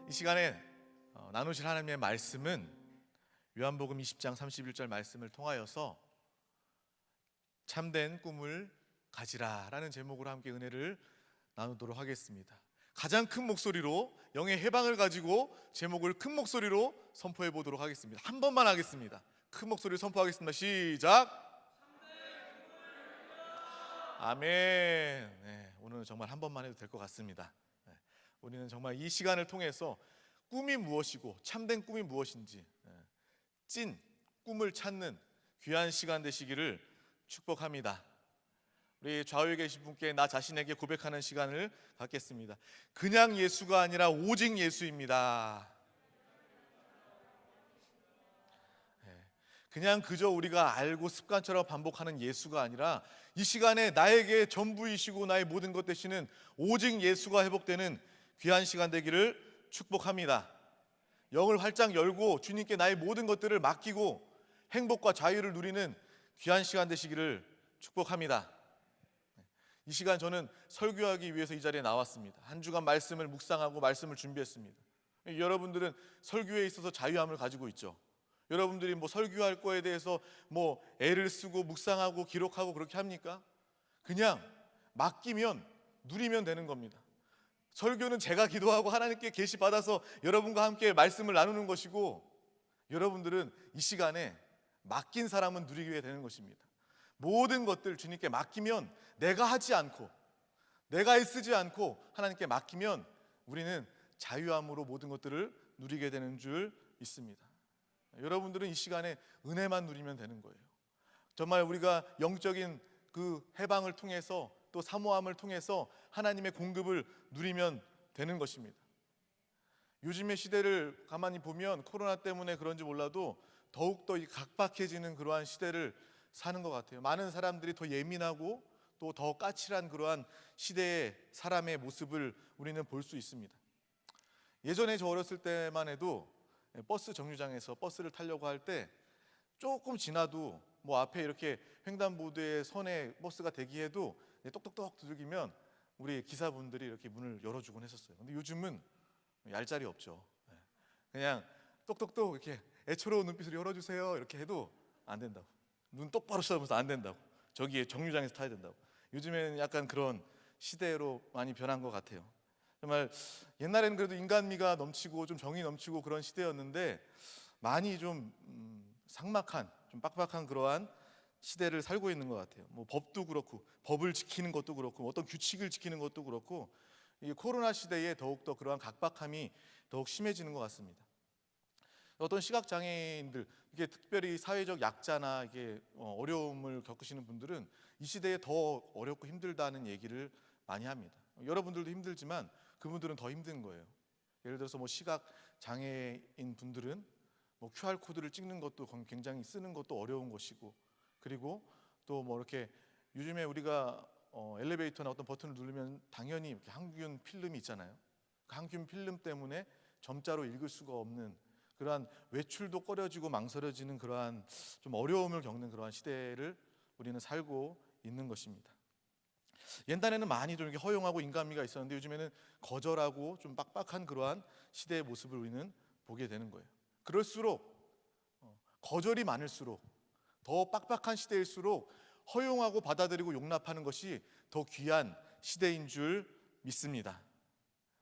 이 시간에 나누실 하나님의 말씀은 요한복음 20장 31절 말씀을 통하여서 참된 꿈을 가지라 라는 제목으로 함께 은혜를 나누도록 하겠습니다. 가장 큰 목소리로 영의 해방을 가지고 제목을 큰 목소리로 선포해 보도록 하겠습니다. 한 번만 하겠습니다. 큰 목소리로 선포하겠습니다. 시작. 아멘. 네, 오늘은 정말 한 번만 해도 될 것 같습니다. 우리는 정말 이 시간을 통해서 꿈이 무엇이고 참된 꿈이 무엇인지 찐 꿈을 찾는 귀한 시간 되시기를 축복합니다. 우리 좌우에 계신 분께 나 자신에게 고백하는 시간을 갖겠습니다. 그냥 예수가 아니라 오직 예수입니다. 그냥 그저 우리가 알고 습관처럼 반복하는 예수가 아니라 이 시간에 나에게 전부이시고 나의 모든 것 되시는 오직 예수가 회복되는 귀한 시간 되기를 축복합니다. 영을 활짝 열고 주님께 나의 모든 것들을 맡기고 행복과 자유를 누리는 귀한 시간 되시기를 축복합니다. 이 시간 저는 설교하기 위해서 이 자리에 나왔습니다. 한 주간 말씀을 묵상하고 말씀을 준비했습니다. 여러분들은 설교에 있어서 자유함을 가지고 있죠. 여러분들이 설교할 거에 대해서 애를 쓰고 묵상하고 기록하고 그렇게 합니까? 그냥 맡기면 누리면 되는 겁니다. 설교는 제가 기도하고 하나님께 계시 받아서 여러분과 함께 말씀을 나누는 것이고, 여러분들은 이 시간에 맡긴 사람은 누리게 되는 것입니다. 모든 것들 주님께 맡기면 내가 하지 않고 내가 애쓰지 않고 하나님께 맡기면 우리는 자유함으로 모든 것들을 누리게 되는 줄 믿습니다. 여러분들은 이 시간에 은혜만 누리면 되는 거예요. 정말 우리가 영적인 그 해방을 통해서 또 사모함을 통해서 하나님의 공급을 누리면 되는 것입니다. 요즘의 시대를 가만히 보면 코로나 때문에 그런지 몰라도 더욱더 각박해지는 그러한 시대를 사는 것 같아요. 많은 사람들이 더 예민하고 또 더 까칠한 그러한 시대의 사람의 모습을 우리는 볼 수 있습니다. 예전에 저 어렸을 때만 해도 버스 정류장에서 버스를 타려고 할 때 조금 지나도 앞에 이렇게 횡단보도에 선에 버스가 대기해도 똑똑똑 두들기면 우리 기사분들이 이렇게 문을 열어주곤 했었어요. 근데 요즘은 얄짤이 없죠. 그냥 똑똑똑 이렇게 애처로운 눈빛으로 열어주세요 이렇게 해도 안 된다고. 눈 똑바로 쳐다보면서 안 된다고. 저기에 정류장에서 타야 된다고. 요즘에는 약간 그런 시대로 많이 변한 것 같아요. 정말 옛날에는 그래도 인간미가 넘치고 좀 정이 넘치고 그런 시대였는데 많이 좀 삭막한, 좀 빡빡한 그러한 시대를 살고 있는 것 같아요. 법도 그렇고 법을 지키는 것도 그렇고 어떤 규칙을 지키는 것도 그렇고 이 코로나 시대에 더욱더 그러한 각박함이 더욱 심해지는 것 같습니다. 어떤 시각 장애인들, 이게 특별히 사회적 약자나 이게 어려움을 겪으시는 분들은 이 시대에 더 어렵고 힘들다는 얘기를 많이 합니다. 여러분들도 힘들지만 그분들은 더 힘든 거예요. 예를 들어서 시각 장애인 분들은 QR 코드를 찍는 것도 굉장히 쓰는 것도 어려운 것이고, 그리고 또 이렇게 요즘에 우리가 엘리베이터나 어떤 버튼을 누르면 당연히 이렇게 항균 필름이 있잖아요. 그 항균 필름 때문에 점자로 읽을 수가 없는 그러한 외출도 꺼려지고 망설여지는 그러한 좀 어려움을 겪는 그러한 시대를 우리는 살고 있는 것입니다. 옛날에는 많이 좀 이렇게 허용하고 인간미가 있었는데 요즘에는 거절하고 좀 빡빡한 그러한 시대의 모습을 우리는 보게 되는 거예요. 그럴수록 거절이 많을수록 더 빡빡한 시대일수록 허용하고 받아들이고 용납하는 것이 더 귀한 시대인 줄 믿습니다.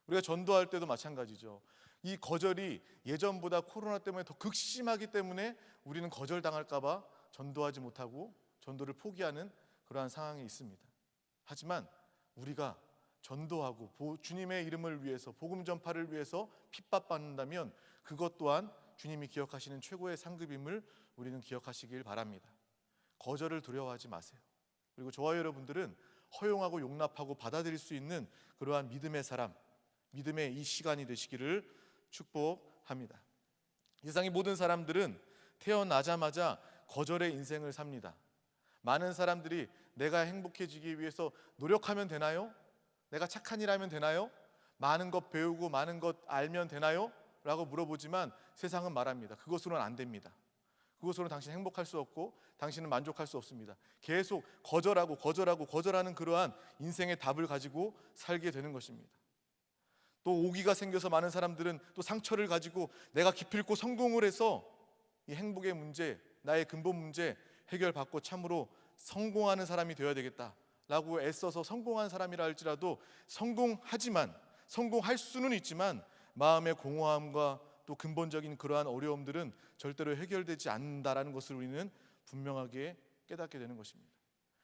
우리가 전도할 때도 마찬가지죠. 이 거절이 예전보다 코로나 때문에 더 극심하기 때문에 우리는 거절당할까 봐 전도하지 못하고 전도를 포기하는 그러한 상황이 있습니다. 하지만 우리가 전도하고 주님의 이름을 위해서 복음 전파를 위해서 핍박받는다면 그것 또한 주님이 기억하시는 최고의 상급임을 우리는 기억하시길 바랍니다. 거절을 두려워하지 마세요. 그리고 저와 여러분들은 허용하고 용납하고 받아들일 수 있는 그러한 믿음의 사람, 믿음의 이 시간이 되시기를 축복합니다. 세상의 모든 사람들은 태어나자마자 거절의 인생을 삽니다. 많은 사람들이 내가 행복해지기 위해서 노력하면 되나요? 내가 착한 일 하면 되나요? 많은 것 배우고 많은 것 알면 되나요? 라고 물어보지만 세상은 말합니다. 그것으로는 안 됩니다. 그것으로는 당신 행복할 수 없고 당신은 만족할 수 없습니다. 계속 거절하는 그러한 인생의 답을 가지고 살게 되는 것입니다. 또 오기가 생겨서 많은 사람들은 또 상처를 가지고 내가 기필코 성공을 해서 이 행복의 문제, 나의 근본 문제 해결받고 참으로 성공하는 사람이 되어야 되겠다라고 애써서 성공한 사람이라 할지라도 성공할 수는 있지만 마음의 공허함과 또 근본적인 그러한 어려움들은 절대로 해결되지 않는다라는 것을 우리는 분명하게 깨닫게 되는 것입니다.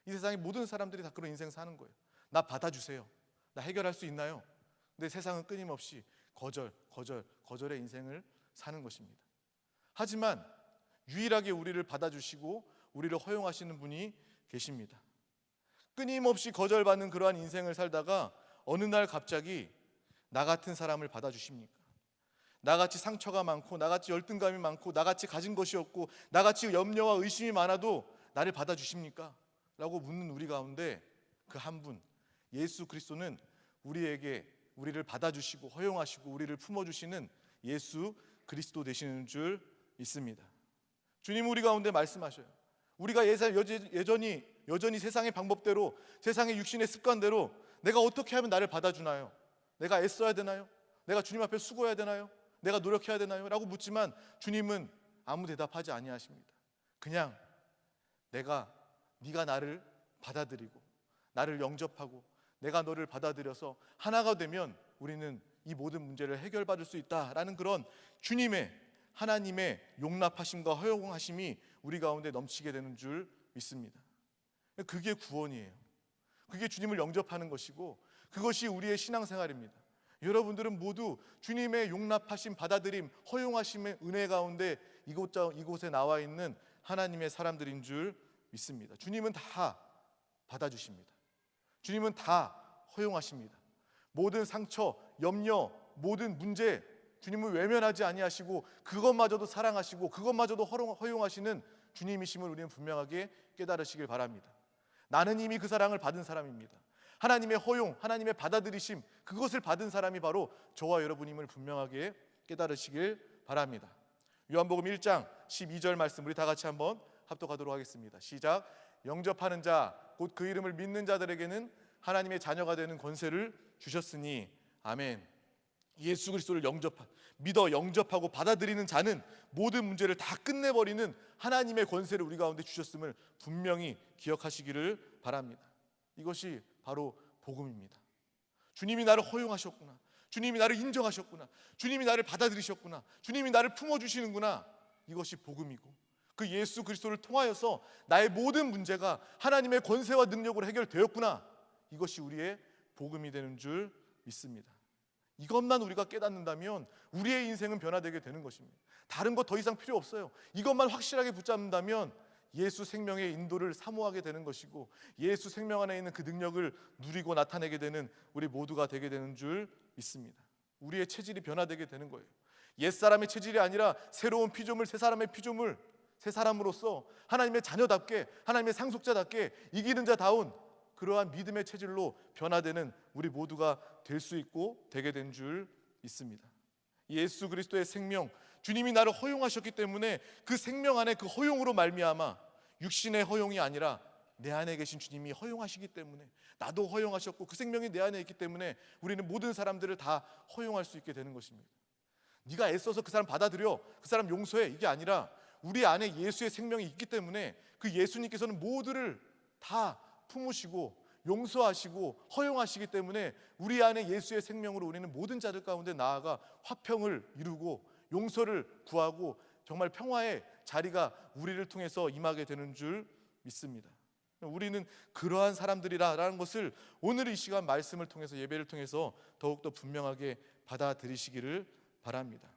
이 세상의 모든 사람들이 다 그런 인생 사는 거예요. 나 받아주세요. 나 해결할 수 있나요? 근데 세상은 끊임없이 거절의 인생을 사는 것입니다. 하지만 유일하게 우리를 받아주시고 우리를 허용하시는 분이 계십니다. 끊임없이 거절받는 그러한 인생을 살다가 어느 날 갑자기 나 같은 사람을 받아주십니까? 나같이 상처가 많고 나같이 열등감이 많고 나같이 가진 것이 없고 나같이 염려와 의심이 많아도 나를 받아주십니까? 라고 묻는 우리 가운데 그 한 분, 예수 그리스도는 우리를 받아주시고 허용하시고 우리를 품어주시는 예수 그리스도 되시는 줄 믿습니다. 주님 우리 가운데 말씀하셔요. 우리가 여전히 세상의 방법대로, 세상의 육신의 습관대로 내가 어떻게 하면 나를 받아주나요? 내가 애써야 되나요? 내가 주님 앞에 수고해야 되나요? 내가 노력해야 되나요? 라고 묻지만 주님은 아무 대답하지 아니하십니다. 그냥 네가 나를 받아들이고 나를 영접하고 내가 너를 받아들여서 하나가 되면 우리는 이 모든 문제를 해결받을 수 있다라는 그런 하나님의 용납하심과 허용하심이 우리 가운데 넘치게 되는 줄 믿습니다. 그게 구원이에요. 그게 주님을 영접하는 것이고 그것이 우리의 신앙생활입니다. 여러분들은 모두 주님의 용납하심, 받아들임, 허용하심의 은혜 가운데 이곳에 나와 있는 하나님의 사람들인 줄 믿습니다. 주님은 다 받아주십니다. 주님은 다 허용하십니다. 모든 상처, 염려, 모든 문제 주님은 외면하지 아니하시고 그것마저도 사랑하시고 그것마저도 허용하시는 주님이심을 우리는 분명하게 깨달으시길 바랍니다. 나는 이미 그 사랑을 받은 사람입니다. 하나님의 허용, 하나님의 받아들이심, 그것을 받은 사람이 바로 저와 여러분임을 분명하게 깨달으시길 바랍니다. 요한복음 1장 12절 말씀 우리 다 같이 한번 합독하도록 하겠습니다. 시작. 영접하는 자 곧 그 이름을 믿는 자들에게는 하나님의 자녀가 되는 권세를 주셨으니 아멘. 예수 그리스도를 믿어 영접하고 받아들이는 자는 모든 문제를 다 끝내버리는 하나님의 권세를 우리 가운데 주셨음을 분명히 기억하시기를 바랍니다. 이것이 바로 복음입니다. 주님이 나를 허용하셨구나. 주님이 나를 인정하셨구나. 주님이 나를 받아들이셨구나. 주님이 나를 품어주시는구나. 이것이 복음이고 그 예수 그리스도를 통하여서 나의 모든 문제가 하나님의 권세와 능력으로 해결되었구나. 이것이 우리의 복음이 되는 줄 믿습니다. 이것만 우리가 깨닫는다면 우리의 인생은 변화되게 되는 것입니다. 다른 거 더 이상 필요 없어요. 이것만 확실하게 붙잡는다면 예수 생명의 인도를 사모하게 되는 것이고 예수 생명 안에 있는 그 능력을 누리고 나타내게 되는 우리 모두가 되게 되는 줄 믿습니다. 우리의 체질이 변화되게 되는 거예요. 옛사람의 체질이 아니라 새로운 피조물, 새 사람의 피조물, 새 사람으로서 하나님의 자녀답게, 하나님의 상속자답게 이기는 자다운 그러한 믿음의 체질로 변화되는 우리 모두가 될 수 있고 되게 된 줄 믿습니다. 예수 그리스도의 생명, 주님이 나를 허용하셨기 때문에 그 생명 안에 그 허용으로 말미암아 육신의 허용이 아니라 내 안에 계신 주님이 허용하시기 때문에 나도 허용하셨고 그 생명이 내 안에 있기 때문에 우리는 모든 사람들을 다 허용할 수 있게 되는 것입니다. 네가 애써서 그 사람 받아들여, 그 사람 용서해, 이게 아니라 우리 안에 예수의 생명이 있기 때문에 그 예수님께서는 모두를 다 품으시고 용서하시고 허용하시기 때문에 우리 안에 예수의 생명으로 우리는 모든 자들 가운데 나아가 화평을 이루고 용서를 구하고 정말 평화의 자리가 우리를 통해서 임하게 되는 줄 믿습니다. 우리는 그러한 사람들이라는 것을 오늘 이 시간 말씀을 통해서 예배를 통해서 더욱더 분명하게 받아들이시기를 바랍니다.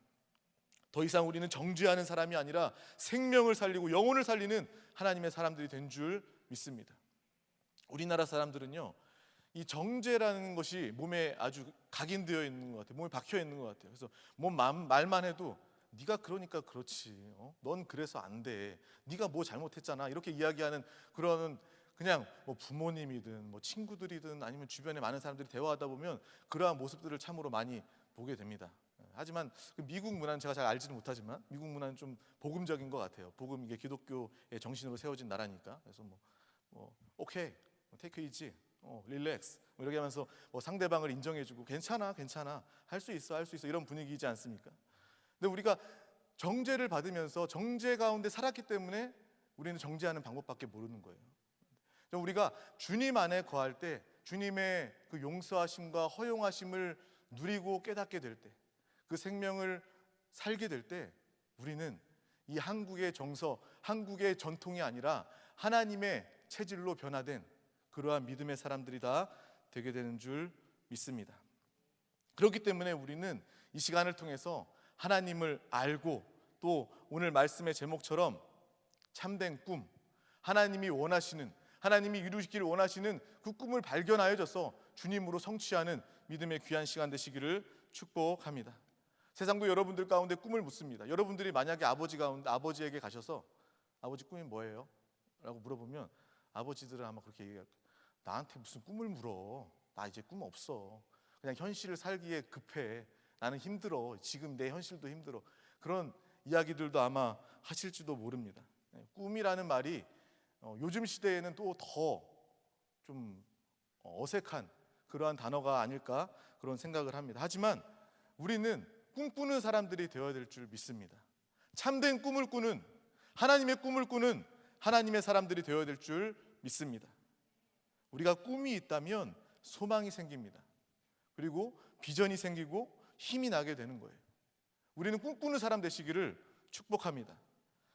더 이상 우리는 정죄하는 사람이 아니라 생명을 살리고 영혼을 살리는 하나님의 사람들이 된 줄 믿습니다. 우리나라 사람들은요, 이 정죄라는 것이 몸에 아주 각인되어 있는 것 같아요. 몸에 박혀 있는 것 같아요. 그래서 말만 해도 네가 그러니까 그렇지, 넌 그래서 안 돼, 네가 뭐 잘못했잖아, 이렇게 이야기하는 그런, 그냥 뭐 부모님이든 뭐 친구들이든 아니면 주변에 많은 사람들이 대화하다 보면 그러한 모습들을 참으로 많이 보게 됩니다. 하지만 미국 문화는 제가 잘 알지는 못하지만 미국 문화는 좀 복음적인 것 같아요. 이게 기독교의 정신으로 세워진 나라니까. 그래서 오케이, 테이크 이지, 릴렉스 이렇게 하면서 상대방을 인정해주고 괜찮아 할 수 있어 이런 분위기이지 않습니까? 근데 우리가 정죄를 받으면서 정죄 가운데 살았기 때문에 우리는 정죄하는 방법밖에 모르는 거예요. 우리가 주님 안에 거할 때 주님의 그 용서하심과 허용하심을 누리고 깨닫게 될 때, 그 생명을 살게 될 때 우리는 이 한국의 정서, 한국의 전통이 아니라 하나님의 체질로 변화된 그러한 믿음의 사람들이 다 되게 되는 줄 믿습니다. 그렇기 때문에 우리는 이 시간을 통해서 하나님을 알고 또 오늘 말씀의 제목처럼 참된 꿈, 하나님이 원하시는, 하나님이 이루시기를 원하시는 그 꿈을 발견하여져서 주님으로 성취하는 믿음의 귀한 시간 되시기를 축복합니다. 세상도 여러분들 가운데 꿈을 묻습니다. 여러분들이 만약에 아버지에게 가셔서 아버지 꿈이 뭐예요? 라고 물어보면 아버지들은 아마 그렇게 얘기할 거예요. 나한테 무슨 꿈을 물어? 나 이제 꿈 없어. 그냥 현실을 살기에 급해. 나는 힘들어. 지금 내 현실도 힘들어. 그런 이야기들도 아마 하실지도 모릅니다. 꿈이라는 말이 요즘 시대에는 또 더 좀 어색한 그러한 단어가 아닐까 그런 생각을 합니다. 하지만 우리는 꿈꾸는 사람들이 되어야 될 줄 믿습니다. 참된 꿈을 꾸는, 하나님의 꿈을 꾸는 하나님의 사람들이 되어야 될 줄 믿습니다. 우리가 꿈이 있다면 소망이 생깁니다. 그리고 비전이 생기고 힘이 나게 되는 거예요. 우리는 꿈꾸는 사람 되시기를 축복합니다.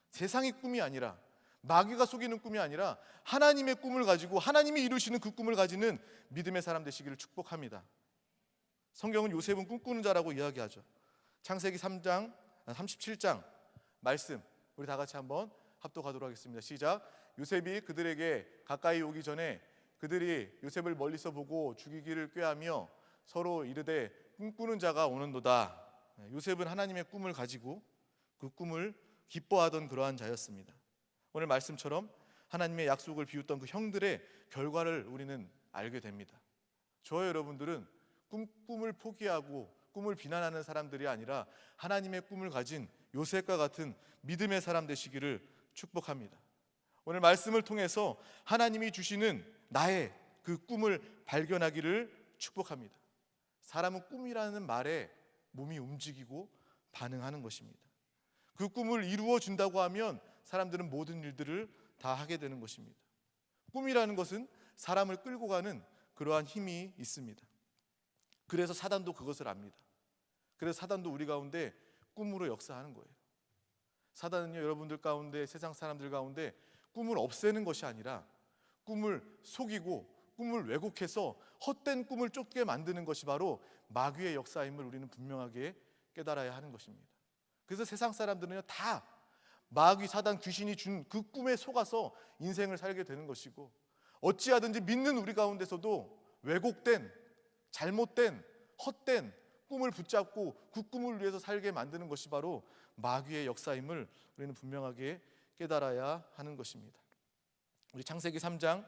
세상의 꿈이 아니라, 마귀가 속이는 꿈이 아니라 하나님의 꿈을 가지고 하나님이 이루시는 그 꿈을 가지는 믿음의 사람 되시기를 축복합니다. 성경은 요셉은 꿈꾸는 자라고 이야기하죠. 창세기 3장 37장 말씀 우리 다 같이 한번 합독하도록 하겠습니다. 시작. 요셉이 그들에게 가까이 오기 전에 그들이 요셉을 멀리서 보고 죽이기를 꾀하며 서로 이르되 꿈꾸는 자가 오는도다. 요셉은 하나님의 꿈을 가지고 그 꿈을 기뻐하던 그러한 자였습니다. 오늘 말씀처럼 하나님의 약속을 비웃던 그 형들의 결과를 우리는 알게 됩니다. 저와 여러분들은 꿈을 포기하고 꿈을 비난하는 사람들이 아니라 하나님의 꿈을 가진 요셉과 같은 믿음의 사람 되시기를 축복합니다. 오늘 말씀을 통해서 하나님이 주시는 나의 그 꿈을 발견하기를 축복합니다. 사람은 꿈이라는 말에 몸이 움직이고 반응하는 것입니다. 그 꿈을 이루어 준다고 하면 사람들은 모든 일들을 다 하게 되는 것입니다. 꿈이라는 것은 사람을 끌고 가는 그러한 힘이 있습니다. 그래서 사단도 그것을 압니다. 그래서 사단도 우리 가운데 꿈으로 역사하는 거예요. 사단은요, 여러분들 가운데, 세상 사람들 가운데 꿈을 없애는 것이 아니라 꿈을 속이고 꿈을 왜곡해서 헛된 꿈을 쫓게 만드는 것이 바로 마귀의 역사임을 우리는 분명하게 깨달아야 하는 것입니다. 그래서 세상 사람들은요, 다 마귀, 사단, 귀신이 준 그 꿈에 속아서 인생을 살게 되는 것이고, 어찌하든지 믿는 우리 가운데서도 왜곡된, 잘못된, 헛된 꿈을 붙잡고 그 꿈을 위해서 살게 만드는 것이 바로 마귀의 역사임을 우리는 분명하게 깨달아야 하는 것입니다. 우리 창세기 3장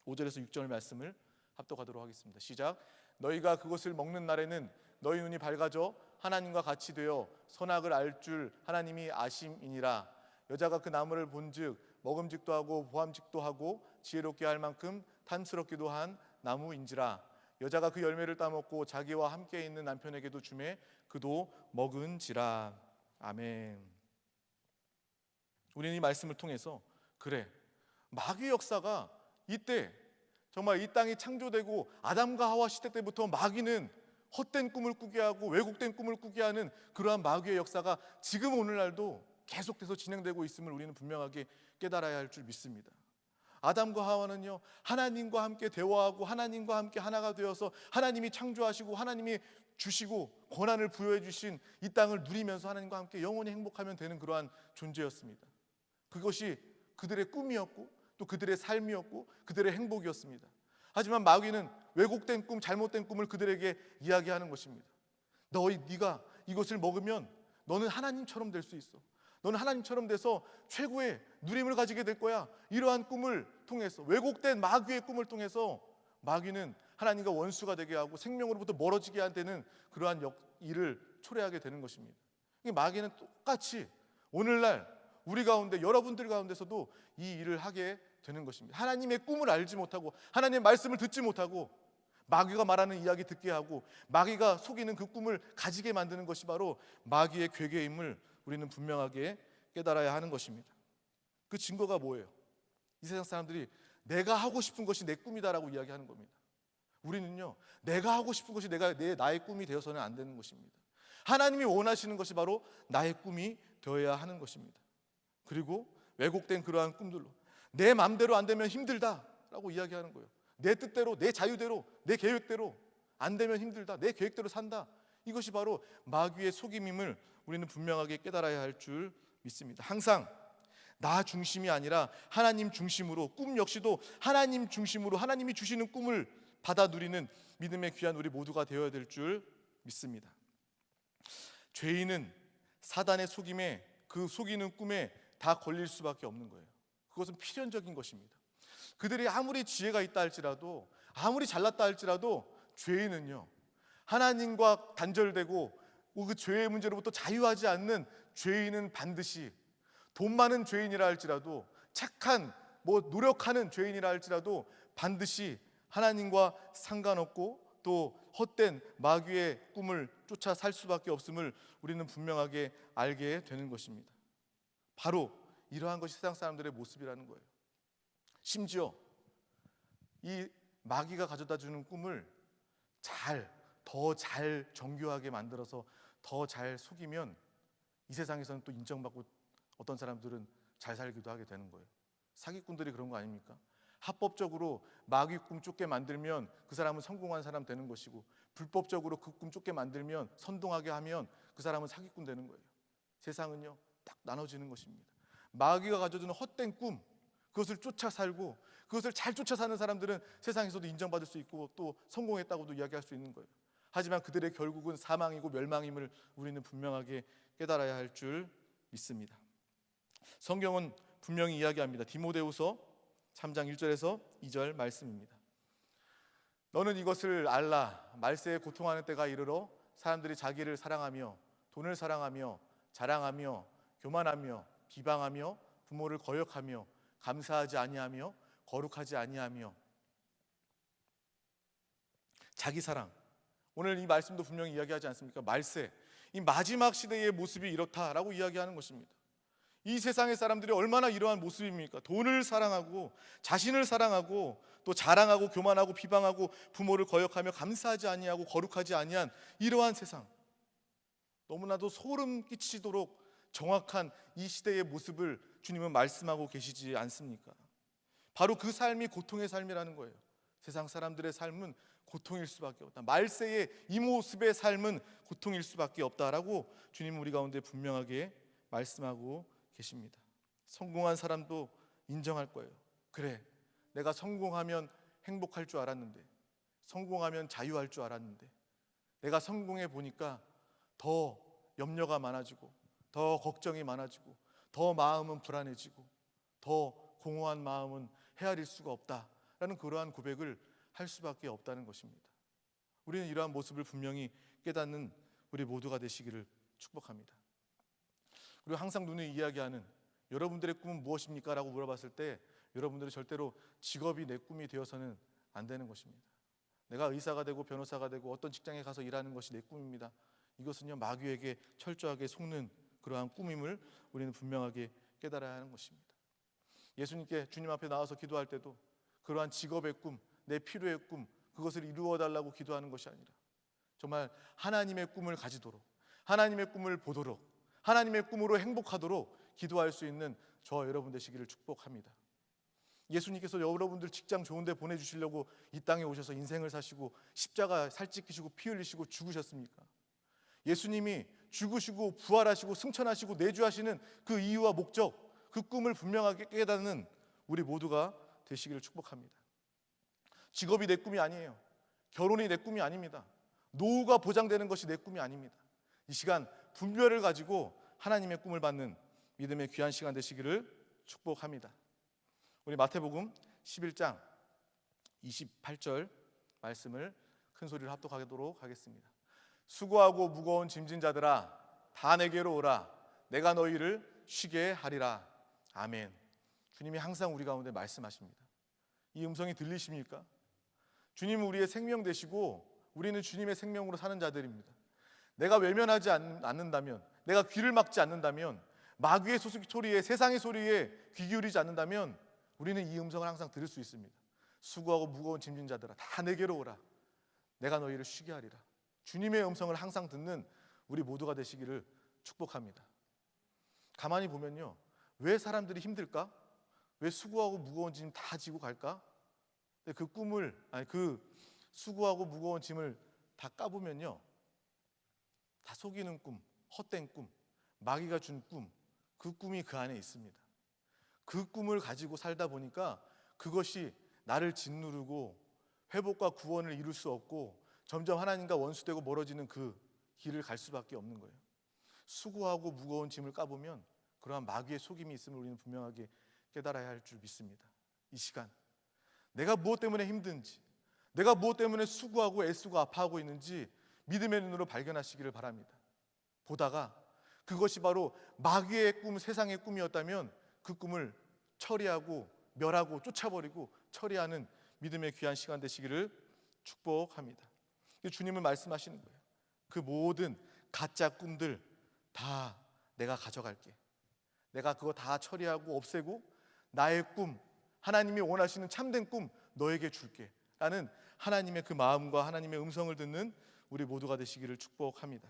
5절에서 6절 말씀을 합독하도록 하겠습니다. 시작. 너희가 그것을 먹는 날에는 너희 눈이 밝아져 하나님과 같이 되어 선악을 알 줄 하나님이 아심이니라. 여자가 그 나무를 본즉 먹음직도 하고 보암직도 하고 지혜롭게 할 만큼 탐스럽기도 한 나무인지라. 여자가 그 열매를 따먹고 자기와 함께 있는 남편에게도 주매 그도 먹은지라. 아멘. 우리는 이 말씀을 통해서 그래, 마귀의 역사가 이때 정말 이 땅이 창조되고 아담과 하와 시대 때부터 마귀는 헛된 꿈을 꾸게 하고 왜곡된 꿈을 꾸게 하는 그러한 마귀의 역사가 지금 오늘날도 계속돼서 진행되고 있음을 우리는 분명하게 깨달아야 할 줄 믿습니다. 아담과 하와는요, 하나님과 함께 대화하고 하나님과 함께 하나가 되어서 하나님이 창조하시고 하나님이 주시고 권한을 부여해 주신 이 땅을 누리면서 하나님과 함께 영원히 행복하면 되는 그러한 존재였습니다. 그것이 그들의 꿈이었고 또 그들의 삶이었고 그들의 행복이었습니다. 하지만 마귀는 왜곡된 꿈, 잘못된 꿈을 그들에게 이야기하는 것입니다. 네가 이것을 먹으면 너는 하나님처럼 될 수 있어. 너는 하나님처럼 돼서 최고의 누림을 가지게 될 거야. 이러한 꿈을 통해서, 왜곡된 마귀의 꿈을 통해서 마귀는 하나님과 원수가 되게 하고 생명으로부터 멀어지게 되는 그러한 일을 초래하게 되는 것입니다. 마귀는 똑같이 오늘날 우리 가운데, 여러분들 가운데서도 이 일을 하게 되는 것입니다. 하나님의 꿈을 알지 못하고 하나님의 말씀을 듣지 못하고 마귀가 말하는 이야기 듣게 하고 마귀가 속이는 그 꿈을 가지게 만드는 것이 바로 마귀의 괴계임을 우리는 분명하게 깨달아야 하는 것입니다. 그 증거가 뭐예요? 이 세상 사람들이 내가 하고 싶은 것이 내 꿈이다라고 이야기하는 겁니다. 우리는요, 내가 하고 싶은 것이 나의 꿈이 되어서는 안 되는 것입니다. 하나님이 원하시는 것이 바로 나의 꿈이 되어야 하는 것입니다. 그리고 왜곡된 그러한 꿈들로 내 마음대로 안 되면 힘들다라고 이야기하는 거예요. 내 뜻대로, 내 자유대로, 내 계획대로 안 되면 힘들다, 내 계획대로 산다. 이것이 바로 마귀의 속임임을 우리는 분명하게 깨달아야 할 줄 믿습니다. 항상 나 중심이 아니라 하나님 중심으로, 꿈 역시도 하나님 중심으로 하나님이 주시는 꿈을 받아 누리는 믿음의 귀한 우리 모두가 되어야 될 줄 믿습니다. 죄인은 사단의 속임에, 그 속이는 꿈에 다 걸릴 수밖에 없는 거예요. 그것은 필연적인 것입니다. 그들이 아무리 지혜가 있다 할지라도, 아무리 잘났다 할지라도 죄인은요, 하나님과 단절되고 그 죄의 문제로부터 자유하지 않는 죄인은 반드시, 돈 많은 죄인이라 할지라도, 착한 노력하는 죄인이라 할지라도 반드시 하나님과 상관없고 또 헛된 마귀의 꿈을 쫓아 살 수밖에 없음을 우리는 분명하게 알게 되는 것입니다. 바로 이러한 것이 세상 사람들의 모습이라는 거예요. 심지어 이 마귀가 가져다 주는 꿈을 더 잘 정교하게 만들어서 더 잘 속이면 이 세상에서는 또 인정받고 어떤 사람들은 잘 살기도 하게 되는 거예요. 사기꾼들이 그런 거 아닙니까? 합법적으로 마귀 꿈 쫓게 만들면 그 사람은 성공한 사람 되는 것이고, 불법적으로 그 꿈 쫓게 만들면, 선동하게 하면 그 사람은 사기꾼 되는 거예요. 세상은요, 딱 나눠지는 것입니다. 마귀가 가져주는 헛된 꿈, 그것을 쫓아 살고 그것을 잘 쫓아 사는 사람들은 세상에서도 인정받을 수 있고 또 성공했다고도 이야기할 수 있는 거예요. 하지만 그들의 결국은 사망이고 멸망임을 우리는 분명하게 깨달아야 할 줄 믿습니다. 성경은 분명히 이야기합니다. 디모데후서 3장 1절에서 2절 말씀입니다. 너는 이것을 알라. 말세에 고통하는 때가 이르러 사람들이 자기를 사랑하며 돈을 사랑하며 자랑하며 교만하며 비방하며 부모를 거역하며 감사하지 아니하며 거룩하지 아니하며 자기 사랑. 오늘 이 말씀도 분명히 이야기하지 않습니까? 말세, 이 마지막 시대의 모습이 이렇다라고 이야기하는 것입니다. 이 세상의 사람들이 얼마나 이러한 모습입니까? 돈을 사랑하고 자신을 사랑하고 또 자랑하고 교만하고 비방하고 부모를 거역하며 감사하지 아니하고 거룩하지 아니한 이러한 세상, 너무나도 소름 끼치도록 정확한 이 시대의 모습을 주님은 말씀하고 계시지 않습니까? 바로 그 삶이 고통의 삶이라는 거예요. 세상 사람들의 삶은 고통일 수밖에 없다. 말세의 이 모습의 삶은 고통일 수밖에 없다라고 주님은 우리 가운데 분명하게 말씀하고 계십니다. 성공한 사람도 인정할 거예요. 그래, 내가 성공하면 행복할 줄 알았는데, 성공하면 자유할 줄 알았는데, 내가 성공해 보니까 더 염려가 많아지고 더 걱정이 많아지고 더 마음은 불안해지고 더 공허한 마음은 헤아릴 수가 없다라는 그러한 고백을 할 수밖에 없다는 것입니다. 우리는 이러한 모습을 분명히 깨닫는 우리 모두가 되시기를 축복합니다. 그리고 항상 누누이 이야기하는, 여러분들의 꿈은 무엇입니까? 라고 물어봤을 때 여러분들은 절대로 직업이 내 꿈이 되어서는 안 되는 것입니다. 내가 의사가 되고 변호사가 되고 어떤 직장에 가서 일하는 것이 내 꿈입니다. 이것은요, 마귀에게 철저하게 속는 그러한 꿈임을 우리는 분명하게 깨달아야 하는 것입니다. 예수님께 주님 앞에 나와서 기도할 때도 그러한 직업의 꿈, 내 필요의 꿈, 그것을 이루어 달라고 기도하는 것이 아니라 정말 하나님의 꿈을 가지도록, 하나님의 꿈을 보도록, 하나님의 꿈으로 행복하도록 기도할 수 있는 저와 여러분 되시기를 축복합니다. 예수님께서 여러분들 직장 좋은 데 보내주시려고 이 땅에 오셔서 인생을 사시고 십자가 살찌키시고 피 흘리시고 죽으셨습니까? 예수님이 죽으시고 부활하시고 승천하시고 내주하시는 그 이유와 목적, 그 꿈을 분명하게 깨닫는 우리 모두가 되시기를 축복합니다. 직업이 내 꿈이 아니에요. 결혼이 내 꿈이 아닙니다. 노후가 보장되는 것이 내 꿈이 아닙니다. 이 시간 분별을 가지고 하나님의 꿈을 받는 믿음의 귀한 시간 되시기를 축복합니다. 우리 마태복음 11장 28절 말씀을 큰 소리로 합독하도록 하겠습니다. 수고하고 무거운 짐진 자들아 다 내게로 오라. 내가 너희를 쉬게 하리라. 아멘. 주님이 항상 우리 가운데 말씀하십니다. 이 음성이 들리십니까? 주님은 우리의 생명 되시고 우리는 주님의 생명으로 사는 자들입니다. 내가 외면하지 않는다면, 내가 귀를 막지 않는다면, 마귀의 소리에, 세상의 소리에 귀 기울이지 않는다면 우리는 이 음성을 항상 들을 수 있습니다. 수고하고 무거운 짐진 자들아 다 내게로 오라. 내가 너희를 쉬게 하리라. 주님의 음성을 항상 듣는 우리 모두가 되시기를 축복합니다. 가만히 보면요, 왜 사람들이 힘들까? 왜 수고하고 무거운 짐 다 지고 갈까? 그 수고하고 무거운 짐을 다 까보면요, 다 속이는 꿈, 헛된 꿈, 마귀가 준 꿈, 그 꿈이 그 안에 있습니다. 그 꿈을 가지고 살다 보니까 그것이 나를 짓누르고 회복과 구원을 이룰 수 없고 점점 하나님과 원수되고 멀어지는 그 길을 갈 수밖에 없는 거예요. 수고하고 무거운 짐을 까보면 그러한 마귀의 속임이 있음을 우리는 분명하게 깨달아야 할 줄 믿습니다. 이 시간 내가 무엇 때문에 힘든지, 내가 무엇 때문에 수고하고 애쓰고 아파하고 있는지 믿음의 눈으로 발견하시기를 바랍니다. 보다가 그것이 바로 마귀의 꿈, 세상의 꿈이었다면 그 꿈을 처리하고 멸하고 쫓아버리고 처리하는 믿음의 귀한 시간 되시기를 축복합니다. 주님은 말씀하시는 거예요. 그 모든 가짜 꿈들 다 내가 가져갈게. 내가 그거 다 처리하고 없애고 나의 꿈, 하나님이 원하시는 참된 꿈 너에게 줄게 라는 하나님의 그 마음과 하나님의 음성을 듣는 우리 모두가 되시기를 축복합니다.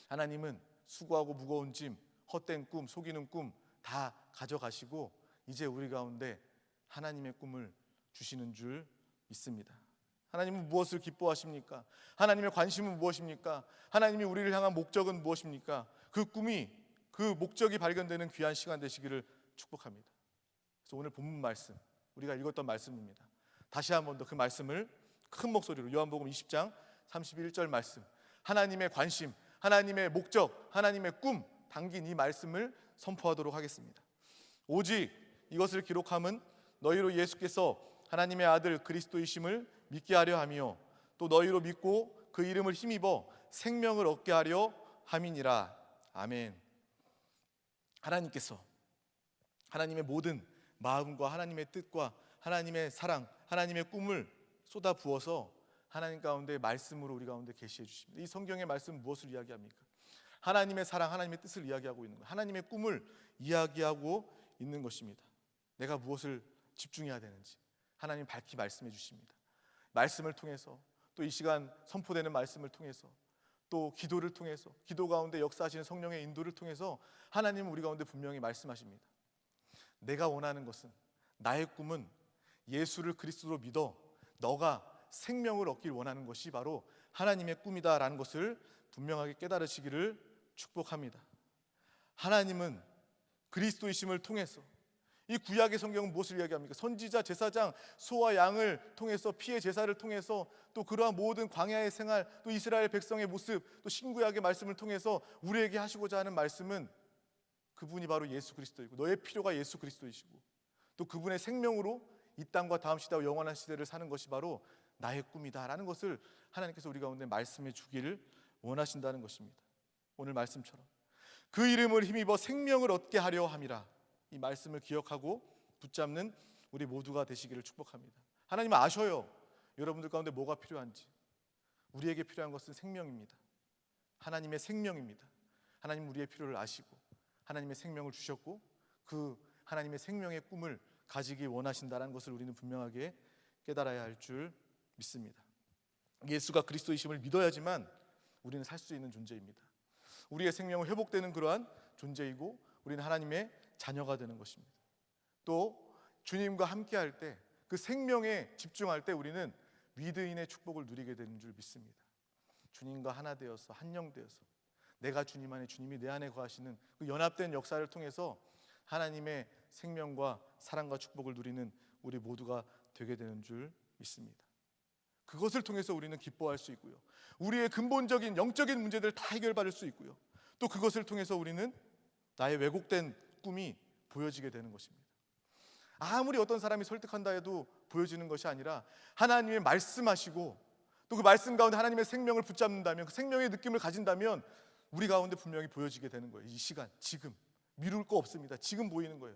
하나님은 수고하고 무거운 짐, 헛된 꿈, 속이는 꿈 다 가져가시고 이제 우리 가운데 하나님의 꿈을 주시는 줄 믿습니다. 하나님은 무엇을 기뻐하십니까? 하나님의 관심은 무엇입니까? 하나님이 우리를 향한 목적은 무엇입니까? 그 꿈이, 그 목적이 발견되는 귀한 시간 되시기를 축복합니다. 그래서 오늘 본문 말씀, 우리가 읽었던 말씀입니다. 다시 한 번 더 그 말씀을 큰 목소리로 요한복음 20장 31절 말씀, 하나님의 관심, 하나님의 목적, 하나님의 꿈 담긴 이 말씀을 선포하도록 하겠습니다. 오직 이것을 기록함은 너희로 예수께서 하나님의 아들 그리스도이심을 믿게 하려 함이요 또 너희로 믿고 그 이름을 힘입어 생명을 얻게 하려 함이니라. 아멘. 하나님께서 하나님의 모든 마음과 하나님의 뜻과 하나님의 사랑, 하나님의 꿈을 쏟아 부어서 하나님 가운데 말씀으로 우리 가운데 계시해 주십니다. 이 성경의 말씀은 무엇을 이야기합니까? 하나님의 사랑, 하나님의 뜻을 이야기하고 있는 거예요. 하나님의 꿈을 이야기하고 있는 것입니다. 내가 무엇을 집중해야 되는지 하나님 밝히 말씀해 주십니다. 말씀을 통해서 또 이 시간 선포되는 말씀을 통해서 또 기도를 통해서 기도 가운데 역사하시는 성령의 인도를 통해서 하나님은 우리 가운데 분명히 말씀하십니다. 내가 원하는 것은, 나의 꿈은 예수를 그리스도로 믿어 너가 생명을 얻길 원하는 것이 바로 하나님의 꿈이다라는 것을 분명하게 깨달으시기를 축복합니다. 하나님은 그리스도이심을 통해서, 이 구약의 성경은 무엇을 이야기합니까? 선지자, 제사장, 소와 양을 통해서, 피의 제사를 통해서, 또 그러한 모든 광야의 생활, 또 이스라엘 백성의 모습, 또 신구약의 말씀을 통해서 우리에게 하시고자 하는 말씀은 그분이 바로 예수 그리스도이고 너의 필요가 예수 그리스도이시고 또 그분의 생명으로 이 땅과 다음 시대와 영원한 시대를 사는 것이 바로 나의 꿈이다라는 것을 하나님께서 우리 가운데 말씀해 주기를 원하신다는 것입니다. 오늘 말씀처럼 그 이름을 힘입어 생명을 얻게 하려 함이라. 이 말씀을 기억하고 붙잡는 우리 모두가 되시기를 축복합니다. 하나님은 아셔요. 여러분들 가운데 뭐가 필요한지. 우리에게 필요한 것은 생명입니다. 하나님의 생명입니다. 하나님 우리의 필요를 아시고 하나님의 생명을 주셨고 그 하나님의 생명의 꿈을 가지기 원하신다는 것을 우리는 분명하게 깨달아야 할 줄 믿습니다. 예수가 그리스도이심을 믿어야지만 우리는 살 수 있는 존재입니다. 우리의 생명은 회복되는 그러한 존재이고 우리는 하나님의 자녀가 되는 것입니다. 또 주님과 함께할 때 그 생명에 집중할 때 우리는 위드인의 축복을 누리게 되는 줄 믿습니다. 주님과 하나 되어서 한영 되어서 내가 주님 안에, 주님이 내 안에 거하시는 그 연합된 역사를 통해서 하나님의 생명과 사랑과 축복을 누리는 우리 모두가 되게 되는 줄 믿습니다. 그것을 통해서 우리는 기뻐할 수 있고요, 우리의 근본적인 영적인 문제들을 다 해결받을 수 있고요, 또 그것을 통해서 우리는 나의 왜곡된 꿈이 보여지게 되는 것입니다. 아무리 어떤 사람이 설득한다 해도 보여지는 것이 아니라 하나님이 말씀하시고 또 그 말씀 가운데 하나님의 생명을 붙잡는다면, 그 생명의 느낌을 가진다면 우리 가운데 분명히 보여지게 되는 거예요. 이 시간, 지금 미룰 거 없습니다. 지금 보이는 거예요.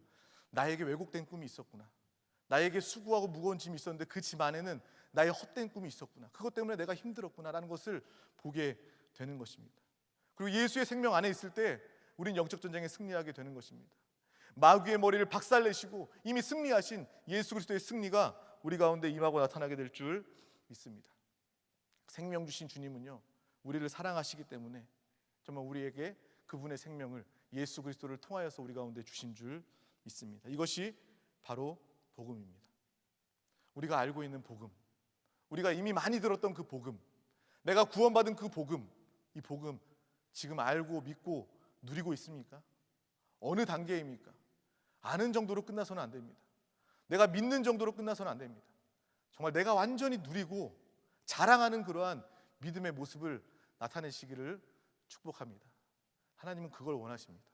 나에게 왜곡된 꿈이 있었구나. 나에게 수고하고 무거운 짐이 있었는데 그 짐 안에는 나의 헛된 꿈이 있었구나. 그것 때문에 내가 힘들었구나라는 것을 보게 되는 것입니다. 그리고 예수의 생명 안에 있을 때 우린 영적 전쟁에 승리하게 되는 것입니다. 마귀의 머리를 박살내시고 이미 승리하신 예수 그리스도의 승리가 우리 가운데 임하고 나타나게 될 줄 믿습니다. 생명 주신 주님은요, 우리를 사랑하시기 때문에 정말 우리에게 그분의 생명을 예수 그리스도를 통하여서 우리 가운데 주신 줄 믿습니다. 이것이 바로 복음입니다. 우리가 알고 있는 복음, 우리가 이미 많이 들었던 그 복음, 내가 구원받은 그 복음, 이 복음 지금 알고 믿고 누리고 있습니까? 어느 단계입니까? 아는 정도로 끝나서는 안 됩니다. 내가 믿는 정도로 끝나서는 안 됩니다. 정말 내가 완전히 누리고 자랑하는 그러한 믿음의 모습을 나타내시기를 축복합니다. 하나님은 그걸 원하십니다.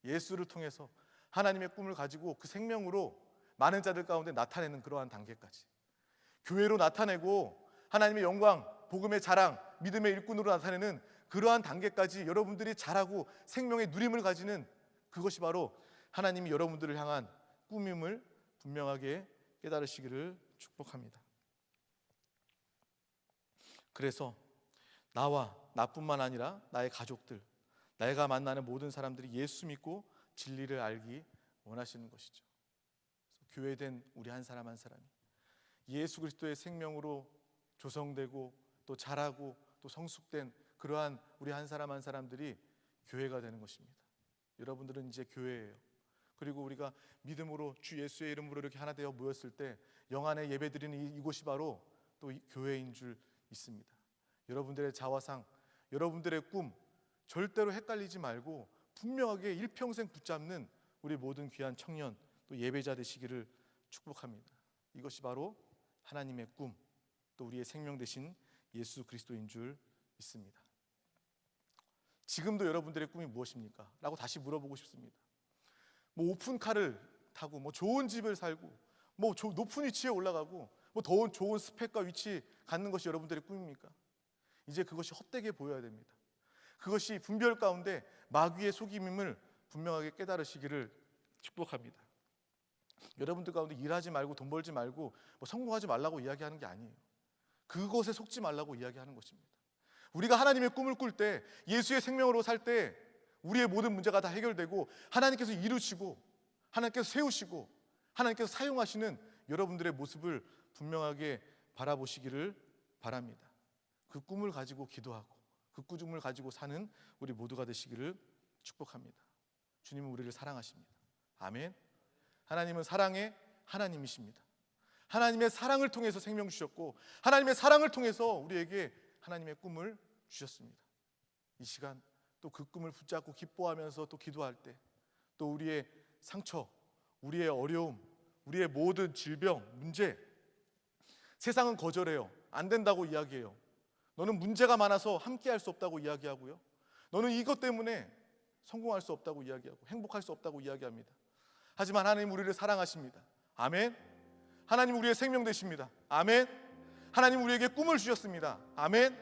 예수를 통해서 하나님의 꿈을 가지고 그 생명으로 많은 자들 가운데 나타내는 그러한 단계까지, 교회로 나타내고 하나님의 영광, 복음의 자랑, 믿음의 일꾼으로 나타내는 그러한 단계까지 여러분들이 자라고 생명의 누림을 가지는 그것이 바로 하나님이 여러분들을 향한 꿈임을 분명하게 깨달으시기를 축복합니다. 그래서 나뿐만 아니라 나의 가족들, 내가 만나는 모든 사람들이 예수 믿고 진리를 알기 원하시는 것이죠. 교회된 우리 한 사람 한 사람이 예수 그리스도의 생명으로 조성되고 또 자라고 또 성숙된 그러한 우리 한 사람 한 사람들이 교회가 되는 것입니다. 여러분들은 이제 교회예요. 그리고 우리가 믿음으로 주 예수의 이름으로 이렇게 하나 되어 모였을 때 영안에 예배드리는 이곳이 바로 또 교회인 줄 믿습니다. 여러분들의 자화상, 여러분들의 꿈 절대로 헷갈리지 말고 분명하게 일평생 붙잡는 우리 모든 귀한 청년 또 예배자 되시기를 축복합니다. 이것이 바로 하나님의 꿈, 또 우리의 생명 되신 예수 그리스도인 줄 믿습니다. 지금도 여러분들의 꿈이 무엇입니까? 라고 다시 물어보고 싶습니다. 오픈카를 타고 좋은 집을 살고 높은 위치에 올라가고 더 좋은 스펙과 위치 갖는 것이 여러분들의 꿈입니까? 이제 그것이 헛되게 보여야 됩니다. 그것이 분별 가운데 마귀의 속임임을 분명하게 깨달으시기를 축복합니다. 여러분들 가운데 일하지 말고 돈 벌지 말고 성공하지 말라고 이야기하는 게 아니에요. 그것에 속지 말라고 이야기하는 것입니다. 우리가 하나님의 꿈을 꿀 때, 예수의 생명으로 살 때 우리의 모든 문제가 다 해결되고 하나님께서 이루시고 하나님께서 세우시고 하나님께서 사용하시는 여러분들의 모습을 분명하게 바라보시기를 바랍니다. 그 꿈을 가지고 기도하고 그 꿈을 가지고 사는 우리 모두가 되시기를 축복합니다. 주님은 우리를 사랑하십니다. 아멘. 하나님은 사랑의 하나님이십니다. 하나님의 사랑을 통해서 생명 주셨고 하나님의 사랑을 통해서 우리에게 하나님의 꿈을 주셨습니다. 이 시간 또 그 꿈을 붙잡고 기뻐하면서 또 기도할 때 또 우리의 상처, 우리의 어려움, 우리의 모든 질병, 문제, 세상은 거절해요. 안 된다고 이야기해요. 너는 문제가 많아서 함께할 수 없다고 이야기하고요. 너는 이것 때문에 성공할 수 없다고 이야기하고 행복할 수 없다고 이야기합니다. 하지만 하나님 우리를 사랑하십니다. 아멘. 하나님 우리의 생명 되십니다. 아멘. 하나님 우리에게 꿈을 주셨습니다. 아멘.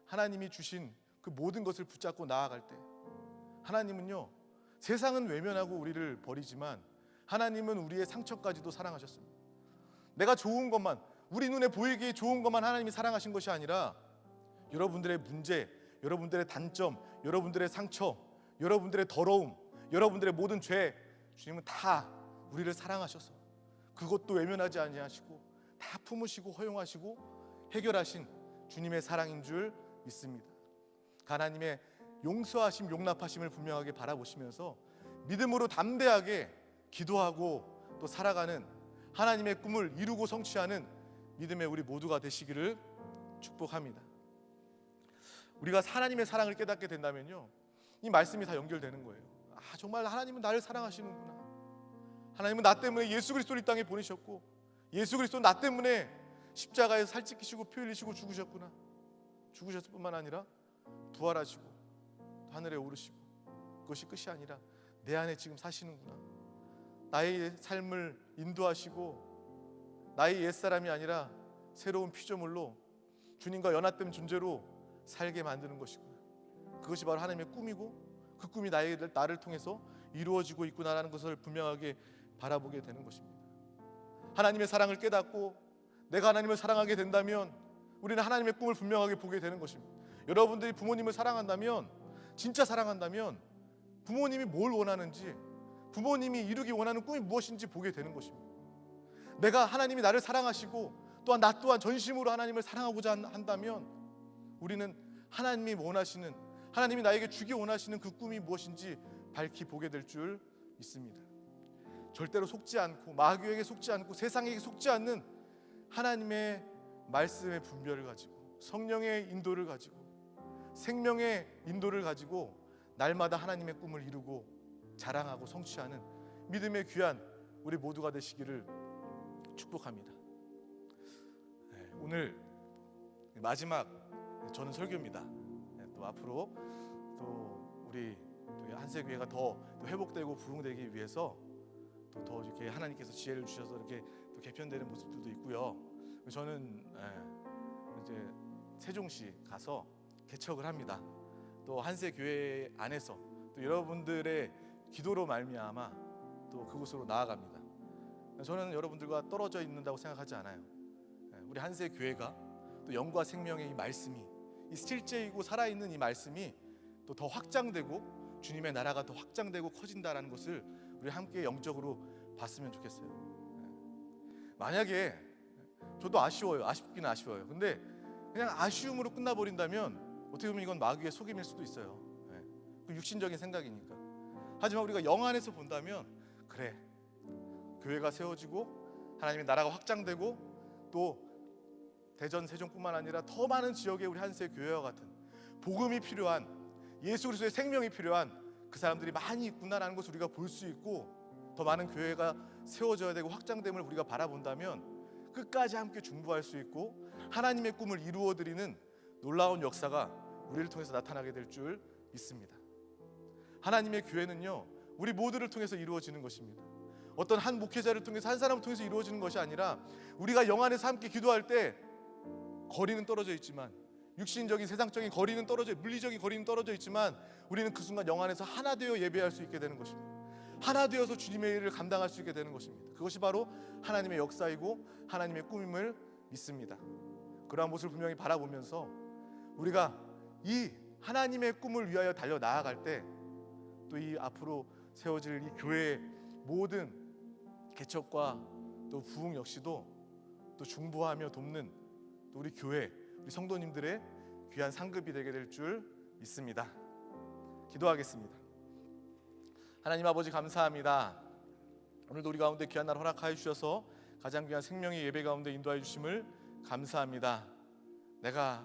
하나님이 주신 그 모든 것을 붙잡고 나아갈 때 하나님은요, 세상은 외면하고 우리를 버리지만 하나님은 우리의 상처까지도 사랑하셨습니다. 내가 좋은 것만, 우리 눈에 보이기에 좋은 것만 하나님이 사랑하신 것이 아니라 여러분들의 문제, 여러분들의 단점, 여러분들의 상처, 여러분들의 더러움, 여러분들의 모든 죄, 주님은 다 우리를 사랑하셔서 그것도 외면하지 아니하시고 다 품으시고 허용하시고 해결하신 주님의 사랑인 줄 믿습니다. 하나님의 용서하심, 용납하심을 분명하게 바라보시면서 믿음으로 담대하게 기도하고 또 살아가는 하나님의 꿈을 이루고 성취하는 믿음의 우리 모두가 되시기를 축복합니다. 우리가 하나님의 사랑을 깨닫게 된다면요, 이 말씀이 다 연결되는 거예요. 정말 하나님은 나를 사랑하시는구나. 하나님은 나 때문에 예수 그리스도를 이 땅에 보내셨고 예수 그리스도는 나 때문에 십자가에서 살찌키시고 피 흘리시고 죽으셨구나. 죽으셨을 뿐만 아니라 부활하시고 하늘에 오르시고 그것이 끝이 아니라 내 안에 지금 사시는구나. 나의 삶을 인도하시고 나의 옛사람이 아니라 새로운 피조물로 주님과 연합된 존재로 살게 만드는 것이구나. 그것이 바로 하나님의 꿈이고 그 꿈이 나를 통해서 이루어지고 있구나라는 것을 분명하게 바라보게 되는 것입니다. 하나님의 사랑을 깨닫고 내가 하나님을 사랑하게 된다면 우리는 하나님의 꿈을 분명하게 보게 되는 것입니다. 여러분들이 부모님을 사랑한다면, 진짜 사랑한다면 부모님이 뭘 원하는지, 부모님이 이루기 원하는 꿈이 무엇인지 보게 되는 것입니다. 내가 하나님이 나를 사랑하시고 또한 나 또한 전심으로 하나님을 사랑하고자 한다면 우리는 하나님이 원하시는, 하나님이 나에게 주기 원하시는 그 꿈이 무엇인지 밝히 보게 될 줄 믿습니다. 절대로 속지 않고 마귀에게 속지 않고 세상에게 속지 않는 하나님의 말씀의 분별을 가지고, 성령의 인도를 가지고, 생명의 인도를 가지고 날마다 하나님의 꿈을 이루고 자랑하고 성취하는 믿음의 귀한 우리 모두가 되시기를 축복합니다. 오늘 마지막 저는 설교입니다. 또 앞으로 또 우리 한세교회가 더 회복되고 부흥되기 위해서 또 더 이렇게 하나님께서 지혜를 주셔서 이렇게 또 개편되는 모습들도 있고요. 저는 이제 세종시 가서 개척을 합니다. 또 한세교회 안에서 또 여러분들의 기도로 말미암아 또 그곳으로 나아갑니다. 저는 여러분들과 떨어져 있는다고 생각하지 않아요. 우리 한세교회가 또 영과 생명의 이 말씀이, 이 실제이고 살아있는 이 말씀이 또 더 확장되고 주님의 나라가 더 확장되고 커진다라는 것을 우리 함께 영적으로 봤으면 좋겠어요. 만약에 저도 아쉽기는 아쉬워요. 근데 그냥 아쉬움으로 끝나버린다면 어떻게 보면 이건 마귀의 속임일 수도 있어요. 그 육신적인 생각이니까. 하지만 우리가 영 안에서 본다면, 그래, 교회가 세워지고 하나님의 나라가 확장되고 또 대전 세종뿐만 아니라 더 많은 지역에 우리 한세교회와 같은 복음이 필요한, 예수 그리스도의 생명이 필요한 그 사람들이 많이 있구나라는 것을 우리가 볼 수 있고, 더 많은 교회가 세워져야 되고 확장됨을 우리가 바라본다면 끝까지 함께 중보할 수 있고 하나님의 꿈을 이루어드리는 놀라운 역사가 우리를 통해서 나타나게 될 줄 믿습니다. 하나님의 교회는요, 우리 모두를 통해서 이루어지는 것입니다. 어떤 한 목회자를 통해서, 한 사람을 통해서 이루어지는 것이 아니라 우리가 영 안에서 함께 기도할 때 거리는 떨어져 있지만, 육신적인 세상적인 거리는 떨어져, 물리적인 거리는 떨어져 있지만 우리는 그 순간 영 안에서 하나 되어 예배할 수 있게 되는 것입니다. 하나 되어서 주님의 일을 감당할 수 있게 되는 것입니다. 그것이 바로 하나님의 역사이고 하나님의 꿈임을 믿습니다. 그러한 모습을 분명히 바라보면서 우리가 이 하나님의 꿈을 위하여 달려 나아갈 때 또 이 앞으로 세워질 이 교회의 모든 개척과 또 부흥 역시도 또 중보하며 돕는 또 우리 교회, 우리 성도님들의 귀한 상급이 되게 될 줄 믿습니다. 기도하겠습니다. 하나님 아버지, 감사합니다. 오늘도 우리 가운데 귀한 날 허락하여 주셔서 가장 귀한 생명의 예배 가운데 인도하여 주심을 감사합니다. 내가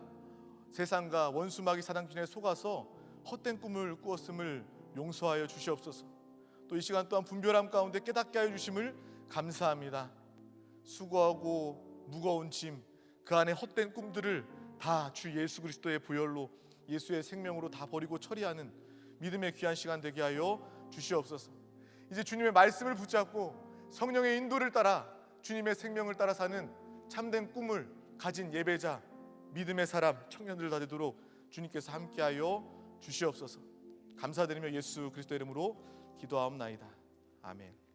세상과 원수마귀 사단균에 속아서 헛된 꿈을 꾸었음을 용서하여 주시옵소서. 또 이 시간 또한 분별함 가운데 깨닫게 하여 주심을 감사합니다. 수고하고 무거운 짐, 그 안에 헛된 꿈들을 다 주 예수 그리스도의 보혈로, 예수의 생명으로 다 버리고 처리하는 믿음의 귀한 시간 되게 하여 주시옵소서. 이제 주님의 말씀을 붙잡고 성령의 인도를 따라 주님의 생명을 따라 사는 참된 꿈을 가진 예배자, 믿음의 사람, 청년들 다 되도록 주님께서 함께하여 주시옵소서. 감사드리며 예수 그리스도 이름으로 기도하옵나이다. 아멘.